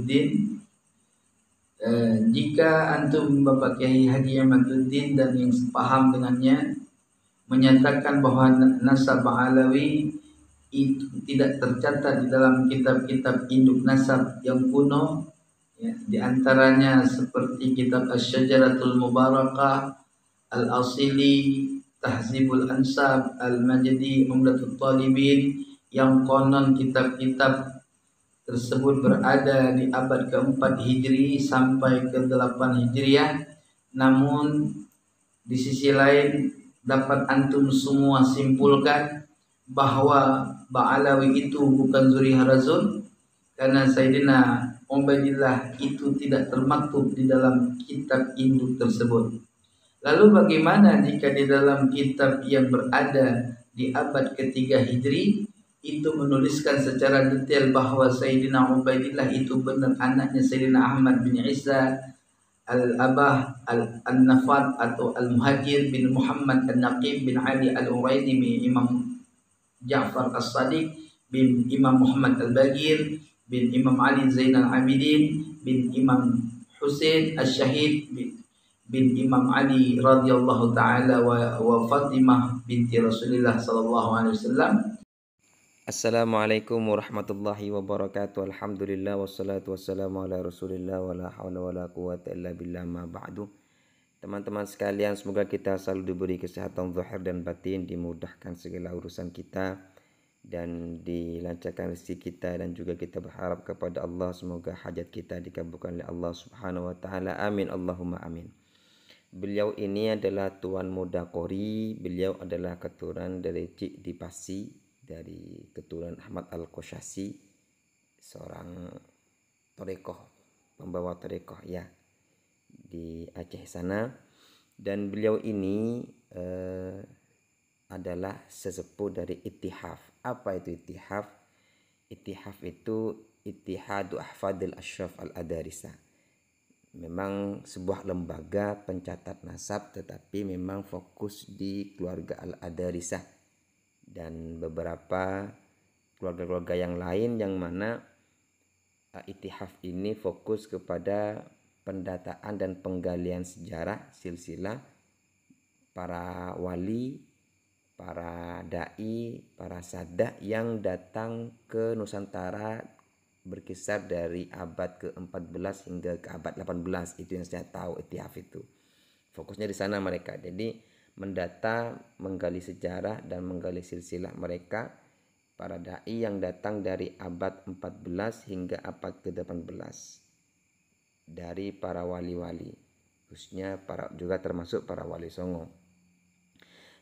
Imaduddin. Jika antum Bapak Kiai Haji Imaduddin dan yang paham dengannya menyatakan bahwa nasab Alawi itu tidak tercatat di dalam kitab-kitab induk nasab yang kuno, ya, di antaranya seperti kitab Asy-Syajaratul Mubarakah, Al-Asili, Tahzibul Ansab, Al-Majdi, Umdatul Talibin, yang konon kitab-kitab tersebut berada di abad ke-4 Hijri sampai ke-8 Hijriah. Namun di sisi lain dapat antum semua simpulkan bahwa Ba'alawi itu bukan Zuri Harazun, karena Sayyidina Ubaidillah itu tidak termaktub di dalam kitab induk tersebut. Lalu bagaimana jika di dalam kitab yang berada di abad ketiga Hijri itu menuliskan secara detail bahwa Sayyidina Ubaidillah itu benar anaknya Sayyidina Ahmad bin Isa Al-Abah Al-Nafat atau Al-Muhajir bin Muhammad Al-Naqib bin Ali Al-Uraini bin Imam Ja'far As-Sadiq bin Imam Muhammad Al-Bagir bin Imam Ali Zainal Abidin bin Imam Husain Al-Syahid bin Imam Ali radhiyallahu taala wa Fatimah binti Rasulullah sallallahu alaihi wasallam. Assalamualaikum warahmatullahi wabarakatuh. Alhamdulillah wassalatu wassalamu ala Rasulillah wala haula wala quwata illa billah ma ba'du. Teman-teman sekalian, semoga kita selalu diberi kesehatan zahir dan batin, dimudahkan segala urusan kita dan dilancarkan rezeki kita, dan juga kita berharap kepada Allah semoga hajat kita dikabulkan oleh Allah Subhanahu wa taala. Amin Allahumma amin. Beliau ini adalah Tuan Muda Qori. Beliau adalah keturunan dari Cik Dipasi, dari keturunan Ahmad Al-Qosyasi, seorang torekoh, pembawa torekoh ya di Aceh sana. Dan beliau ini adalah sesepuh dari Ittihaf. Apa itu Ittihaf? Ittihaf itu Ittihadu Ahfadil Ashraf Al-Adarisa. Memang sebuah lembaga pencatat nasab, tetapi memang fokus di keluarga Al-Adarisah dan beberapa keluarga-keluarga yang lain, yang mana Ittihaf ini fokus kepada pendataan dan penggalian sejarah silsilah para wali, para dai, para sadah yang datang ke Nusantara berkisar dari abad ke-14 hingga ke abad 18. Itu yang saya tahu Ittihaf itu. Fokusnya di sana mereka. Jadi mendata, menggali sejarah dan menggali silsilah mereka, para dai yang datang dari abad 14 hingga abad ke-18 dari para wali-wali, khususnya juga termasuk para wali Songo.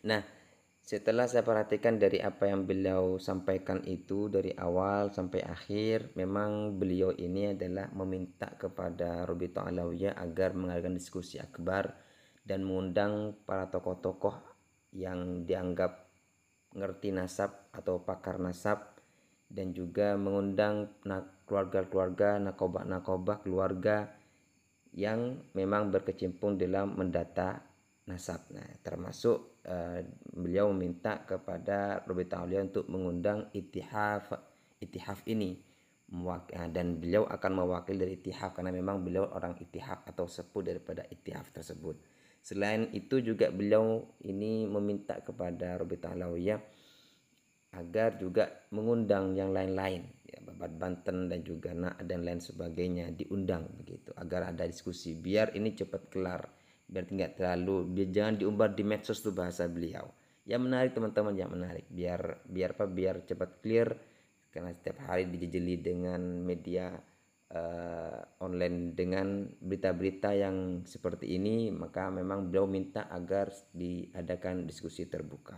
Nah, setelah saya perhatikan dari apa yang beliau sampaikan itu dari awal sampai akhir, memang beliau ini adalah meminta kepada Rabithah Alawiyah agar mengadakan diskusi akbar dan mengundang para tokoh-tokoh yang dianggap ngerti nasab atau pakar nasab, dan juga mengundang keluarga-keluarga, nakobah-nakobah keluarga yang memang berkecimpung dalam mendata nasab. Nah, termasuk beliau meminta kepada Rabithah Alawiyah untuk mengundang Ittihaf ini, dan beliau akan mewakili dari Ittihaf karena memang beliau orang Ittihaf atau sepuh daripada Ittihaf tersebut. Selain itu juga beliau ini meminta kepada Rabithah Alawiyah agar juga mengundang yang lain-lain, ya, Babat Banten dan juga Nak dan lain sebagainya diundang begitu, agar ada diskusi biar ini cepat kelar, biar tidak terlalu, biar jangan diumbar di medsos tuh bahasa beliau. Ya menarik teman-teman, ya menarik, biar cepat clear, karena setiap hari dijejeli dengan media online dengan berita-berita yang seperti ini, maka memang beliau minta agar diadakan diskusi terbuka.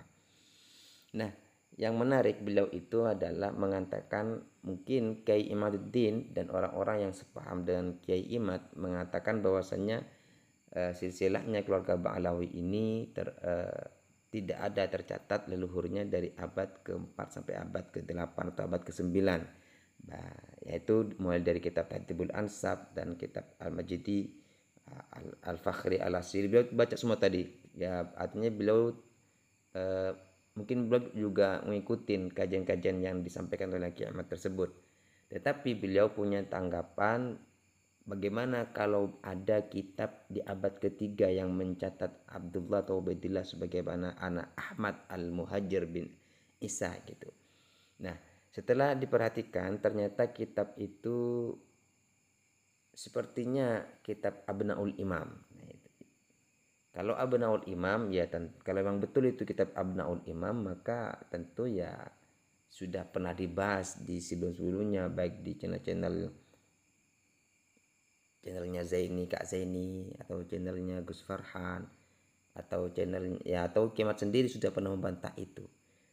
Nah, yang menarik beliau itu adalah mengatakan, mungkin Kiai Imaduddin dan orang-orang yang sepaham dengan Kiai Imad mengatakan bahwasannya silsilahnya keluarga Ba'alawi ini tidak ada tercatat leluhurnya dari abad ke-4 sampai abad ke-8 atau abad ke-9. Nah, yaitu mulai dari kitab Tahzibul Ansab dan kitab Al-Majdi, Al-Fakhri, Al-Asiri, beliau baca semua tadi. Ya, artinya beliau mungkin beliau juga mengikuti kajian-kajian yang disampaikan oleh Kiai Ahmad tersebut. Tetapi beliau punya tanggapan, bagaimana kalau ada kitab di abad ketiga yang mencatat Abdullah atau Ubaidillah sebagai anak Ahmad al-Muhajir bin Isa gitu. Nah, setelah diperhatikan ternyata kitab itu sepertinya kitab Abnaul Imam. Nah, itu. Kalau Abnaul Imam ya kalau memang betul itu kitab Abnaul Imam, maka tentu ya sudah pernah dibahas di sebelum-sebelumnya, baik di channelnya Zaini, Kak Zaini, atau channelnya Gus Farhan, atau channel ya atau Kiamat sendiri sudah pernah membantah itu.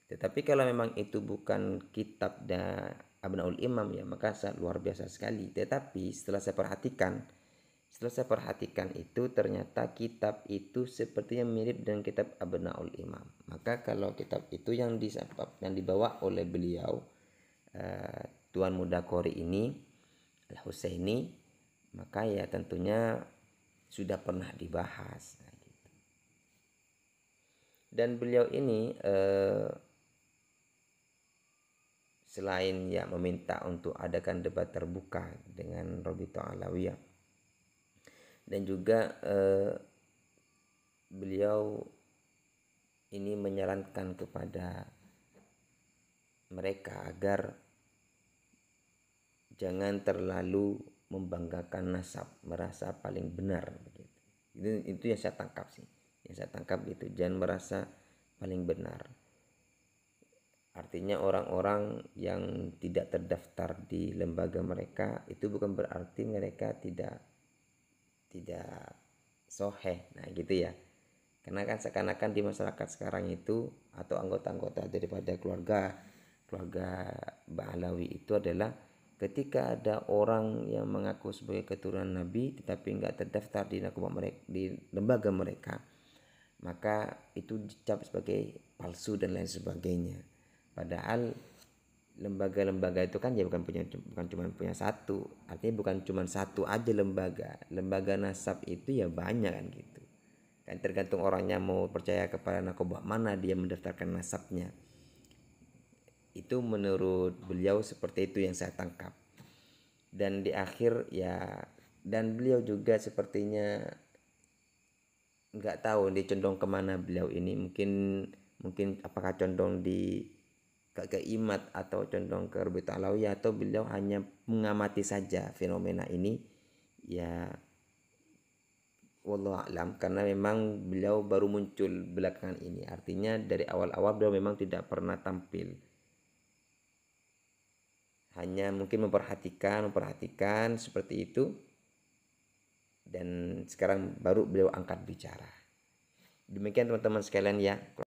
Tetapi kalau memang itu bukan kitab Abnaul Imam ya, maka sangat luar biasa sekali. Tetapi setelah saya perhatikan itu ternyata kitab itu sepertinya mirip dengan kitab Abnaul Imam. Maka kalau kitab itu yang dibawa oleh beliau Tuan Muda Qori ini Al-Husaini, maka ya tentunya sudah pernah dibahas. Nah, gitu. Dan beliau ini selain ya meminta untuk adakan debat terbuka dengan Robito Alawiyah, dan juga beliau ini menyarankan kepada mereka agar jangan terlalu membanggakan nasab, merasa paling benar begitu. Itu yang saya tangkap sih. Yang saya tangkap itu, jangan merasa paling benar. Artinya orang-orang yang tidak terdaftar di lembaga mereka itu bukan berarti mereka tidak soheh. Nah gitu ya. Karena kan seakan-akan di masyarakat sekarang itu atau anggota-anggota daripada keluarga Ba'alawi itu adalah ketika ada orang yang mengaku sebagai keturunan Nabi tetapi enggak terdaftar di lembaga mereka, maka itu dicap sebagai palsu dan lain sebagainya. Padahal lembaga-lembaga itu kan ya bukan cuma punya satu, artinya bukan cuma satu aja lembaga nasab itu ya banyak kan gitu kan, tergantung orangnya mau percaya kepada nakobah mana dia mendaftarkan nasabnya. Itu menurut beliau seperti itu yang saya tangkap. Dan di akhir ya, dan beliau juga sepertinya nggak tahu dia condong kemana beliau ini, mungkin apakah condong ke Imat atau condong ke Robito Alawiyah, atau beliau hanya mengamati saja fenomena ini ya, wallahu a'lam, karena memang beliau baru muncul belakangan ini. Artinya dari awal-awal beliau memang tidak pernah tampil, hanya mungkin memperhatikan seperti itu, dan sekarang baru beliau angkat bicara. Demikian teman-teman sekalian ya.